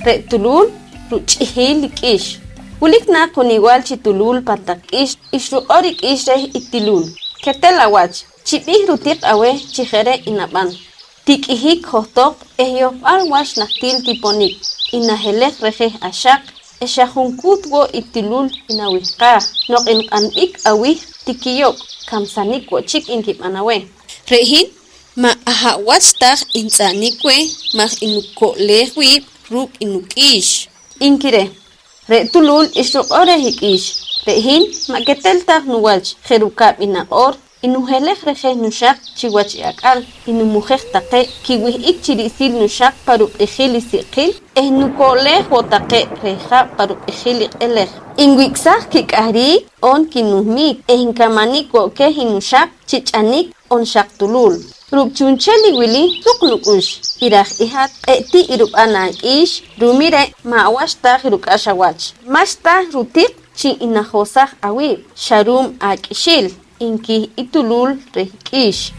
Retulul ruch'ihil k'ish. Wulik na kun igual chitulul patak ish ru'orik ish reh itilul. Ketel awach, chibih rutik awe chijere inaban. Tikihik hotok ehyofal wash naktil tiponik. Inahelek reje ashak. Eshajunkut wo itilul inawihka. Nok inqanbik awih tikiyok. Kamsanik wo chik inkip anawe. Rehin ma ahawach tak insanikwe ma inukolehwi ruk inukish. Inkire. Retulul isru ore hikish. Rehin ma ketel tak nuwach. Jerukab inaor. Inuhelek reje nushak chiwach yakal. Inumujek take kiwih ik chirisil nushak paruk ejili sikil. Nukoleh wotake reja paruk ejili elej. Inwiksak kikari on kinuhmik. Inkamanik woke hinushak chichanik on shaktulul. Rupchuncheli wili tuknukush. Iraj ihat eti irupana ish. Rumire mawashta hirukashawach. Mashta rutik chi inahosaj awib. Sharum akishil. Inki itulul rehikish.